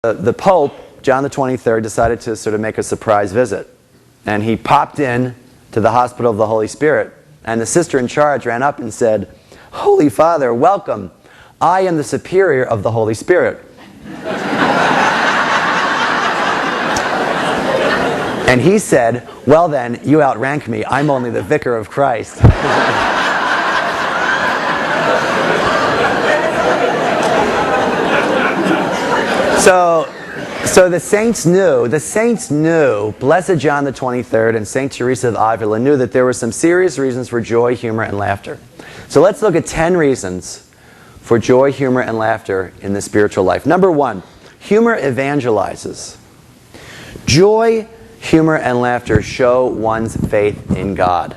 The Pope, John the 23rd, decided to sort of make a surprise visit. And he popped in to the Hospital of the Holy Spirit. And the sister in charge ran up and said, "Holy Father, welcome. I am the superior of the Holy Spirit." And he said, "Well then, you outrank me. I'm only the vicar of Christ." So the saints knew, Blessed John the 23rd and Saint Teresa of Avila knew that there were some serious reasons for joy, humor, and laughter. So let's look at 10 reasons for joy, humor, and laughter in the spiritual life. Number 1, humor evangelizes. Joy, humor, and laughter show one's faith in God.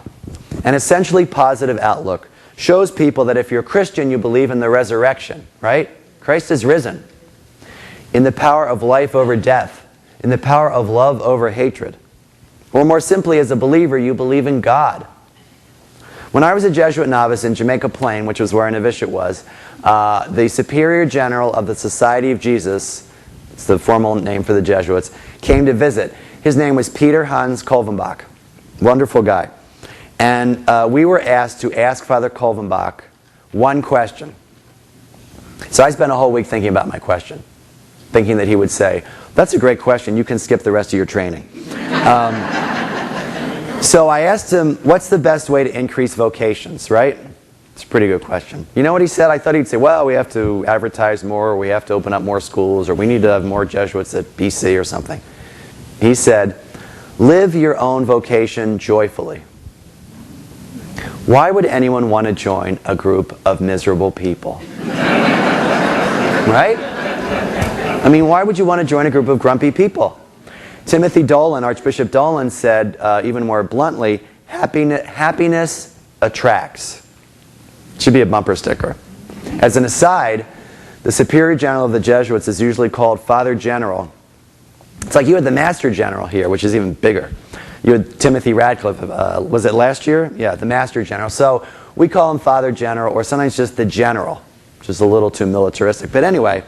An essentially positive outlook shows people that if you're a Christian, you believe in the resurrection, right? Christ is risen. In the power of life over death, in the power of love over hatred. Or more simply, as a believer, you believe in God. When I was a Jesuit novice in Jamaica Plain, which was where our novitiate was, the Superior General of the Society of Jesus, it's the formal name for the Jesuits, came to visit. His name was Peter Hans Kolvenbach. Wonderful guy. And we were asked to ask Father Kolvenbach one question. So I spent a whole week thinking about my question, thinking that he would say, "That's a great question, you can skip the rest of your training." So I asked him, what's the best way to increase vocations, right? It's a pretty good question. You know what he said? I thought he'd say, well, we have to advertise more, or we have to open up more schools, or we need to have more Jesuits at BC or something. He said, live your own vocation joyfully. Why would anyone want to join a group of miserable people? Right? I mean, why would you want to join a group of grumpy people? Timothy Dolan, Archbishop Dolan, said, even more bluntly, happiness attracts. It should be a bumper sticker. As an aside, the Superior General of the Jesuits is usually called Father General. It's like you had the Master General here, which is even bigger. You had Timothy Radcliffe, was it last year? Yeah, the Master General. So we call him Father General, or sometimes just the General, which is a little too militaristic. But anyway,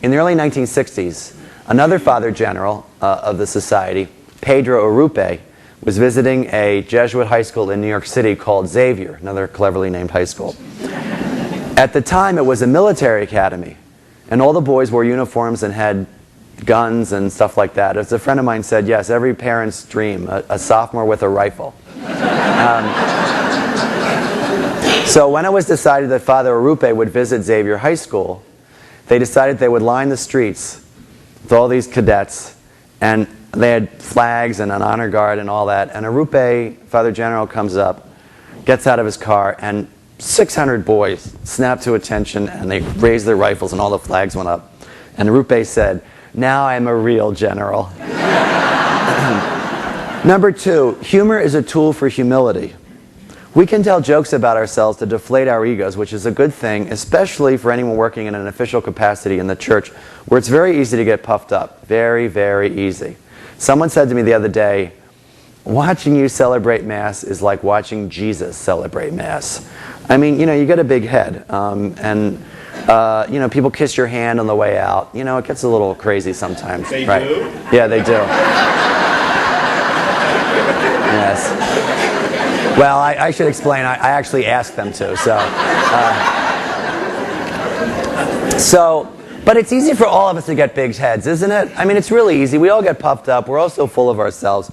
in the early 1960s, another Father General of the Society, Pedro Urrupe, was visiting a Jesuit high school in New York City called Xavier, another cleverly named high school. At the time, it was a military academy, and all the boys wore uniforms and had guns and stuff like that. As a friend of mine said, yes, every parent's dream, a sophomore with a rifle. So when it was decided that Father Urrupe would visit Xavier High School, they decided they would line the streets with all these cadets, and they had flags and an honor guard and all that. And Urrupe, Father General, comes up, gets out of his car, and 600 boys snap to attention, and they raised their rifles, and all the flags went up. And Urrupe said, "Now I'm a real general." Number 2, humor is a tool for humility. We can tell jokes about ourselves to deflate our egos, which is a good thing, especially for anyone working in an official capacity in the church, where it's very easy to get puffed up. Very, very easy. Someone said to me the other day, watching you celebrate Mass is like watching Jesus celebrate Mass. I mean, you get a big head, and people kiss your hand on the way out. It gets a little crazy sometimes. They right? do? Yeah, they do. Yes. Well, I should explain. I actually asked them to. But it's easy for all of us to get big heads, isn't it? I mean, it's really easy. We all get puffed up. We're all so full of ourselves.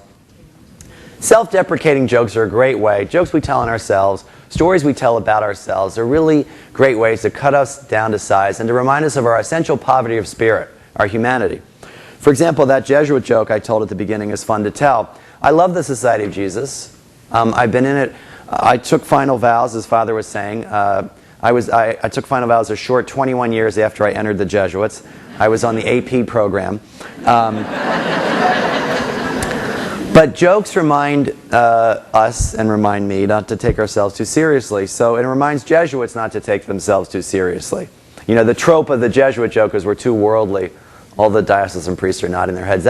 Self-deprecating jokes are a great way. Jokes we tell on ourselves, stories we tell about ourselves are really great ways to cut us down to size and to remind us of our essential poverty of spirit, our humanity. For example, that Jesuit joke I told at the beginning is fun to tell. I love the Society of Jesus. I've been in it. I took final vows, as Father was saying. I took final vows a short 21 years after I entered the Jesuits. I was on the AP program. But jokes remind us and remind me not to take ourselves too seriously. So it reminds Jesuits not to take themselves too seriously. The trope of the Jesuit joke is we're too worldly. All the diocesan priests are nodding their heads.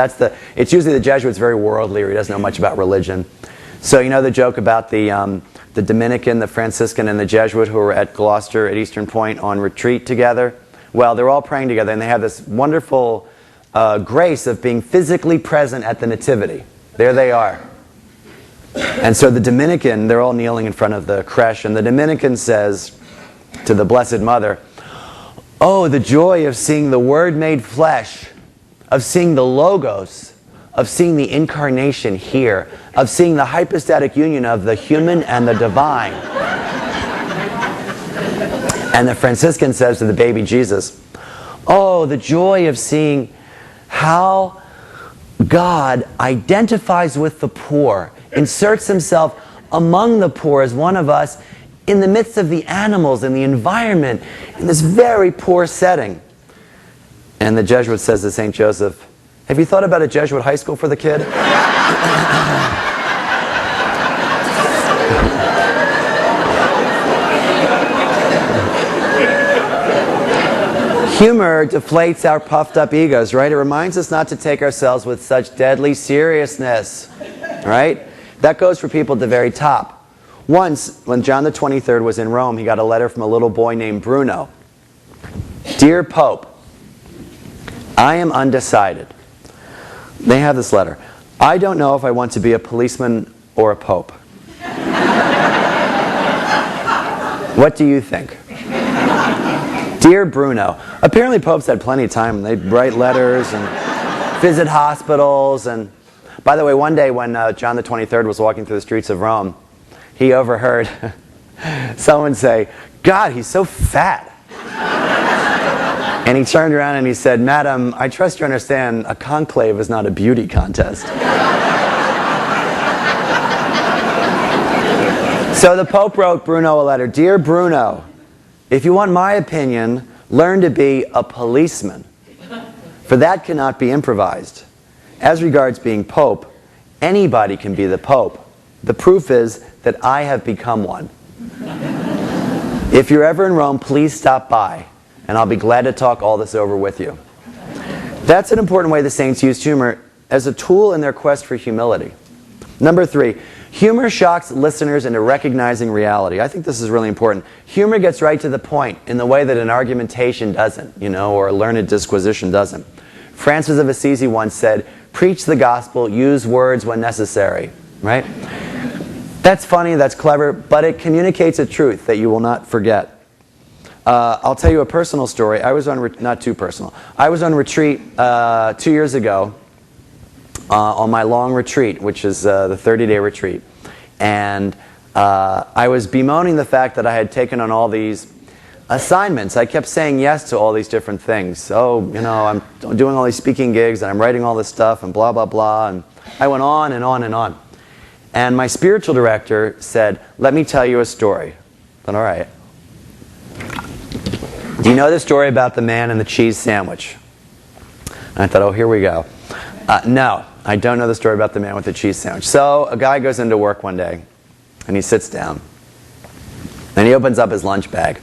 It's usually the Jesuit's very worldly, or he doesn't know much about religion. So the joke about the Dominican, the Franciscan, and the Jesuit who were at Gloucester at Eastern Point on retreat together? Well, they're all praying together, and they have this wonderful grace of being physically present at the Nativity. There they are. And so the Dominican, they're all kneeling in front of the creche, and the Dominican says to the Blessed Mother, "Oh, the joy of seeing the Word made flesh, of seeing the Logos, of seeing the Incarnation here, of seeing the hypostatic union of the human and the divine." And the Franciscan says to the baby Jesus, "Oh, the joy of seeing how God identifies with the poor, inserts himself among the poor as one of us in the midst of the animals and the environment in this very poor setting." And the Jesuit says to St. Joseph, "Have you thought about a Jesuit high school for the kid?" Humor deflates our puffed up egos, right? It reminds us not to take ourselves with such deadly seriousness, right? That goes for people at the very top. Once, when John the 23rd was in Rome, he got a letter from a little boy named Bruno. "Dear Pope, I am undecided." They have this letter. "I don't know if I want to be a policeman or a pope. What do you think? Dear Bruno." Apparently popes had plenty of time. They'd write letters and visit hospitals. And by the way, one day when John the 23rd was walking through the streets of Rome, he overheard someone say, "God, he's so fat." And he turned around and he said, "Madam, I trust you understand, a conclave is not a beauty contest." So the Pope wrote Bruno a letter. "Dear Bruno, if you want my opinion, learn to be a policeman, for that cannot be improvised. As regards being Pope, anybody can be the Pope. The proof is that I have become one. If you're ever in Rome, please stop by, and I'll be glad to talk all this over with you." That's an important way the saints used humor as a tool in their quest for humility. Number 3, humor shocks listeners into recognizing reality. I think this is really important. Humor gets right to the point in the way that an argumentation doesn't, or a learned disquisition doesn't. Francis of Assisi once said, "Preach the gospel, use words when necessary," right? That's funny, that's clever, but it communicates a truth that you will not forget. I'll tell you a personal story. I was on, not too personal. I was on retreat 2 years ago, on my long retreat, which is the 30-day retreat. And I was bemoaning the fact that I had taken on all these assignments. I kept saying yes to all these different things. Oh, I'm doing all these speaking gigs, and I'm writing all this stuff, and blah, blah, blah. And I went on and on and on. And my spiritual director said, "Let me tell you a story." I said, "All right. Do you know the story about the man and the cheese sandwich?" And I thought, oh, here we go. No, I don't know the story about the man with the cheese sandwich. So a guy goes into work one day, and he sits down, and he opens up his lunch bag,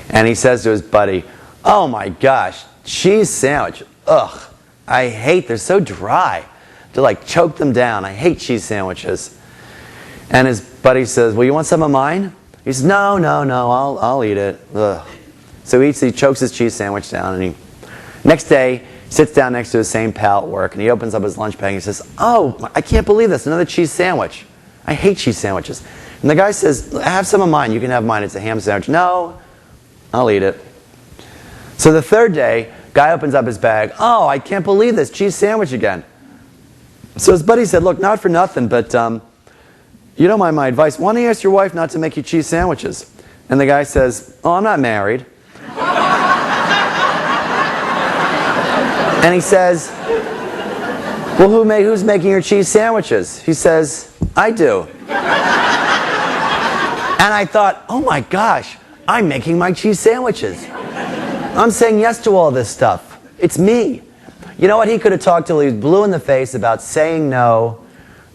and he says to his buddy, "Oh my gosh, cheese sandwich, ugh, I hate, they're so dry. To choke them down. I hate cheese sandwiches." And his buddy says, "Well, you want some of mine?" He says, No, I'll eat it. Ugh. So he chokes his cheese sandwich down, and next day, sits down next to his same pal at work, and he opens up his lunch bag and he says, "Oh, I can't believe this, another cheese sandwich. I hate cheese sandwiches." And the guy says, "Have some of mine, you can have mine, it's a ham sandwich." "No, I'll eat it." So the third day, guy opens up his bag, "Oh, I can't believe this, cheese sandwich again." So his buddy said, "Look, not for nothing, but you don't mind my advice. Why don't you ask your wife not to make you cheese sandwiches?" And the guy says, "Oh, I'm not married." And he says, "Well, who's making your cheese sandwiches?" He says, "I do." And I thought, oh my gosh, I'm making my cheese sandwiches. I'm saying yes to all this stuff. It's me. You know what? He could have talked till he was blue in the face about saying no.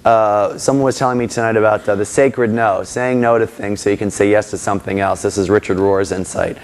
Someone was telling me tonight about the sacred no, saying no to things so you can say yes to something else. This is Richard Rohr's insight.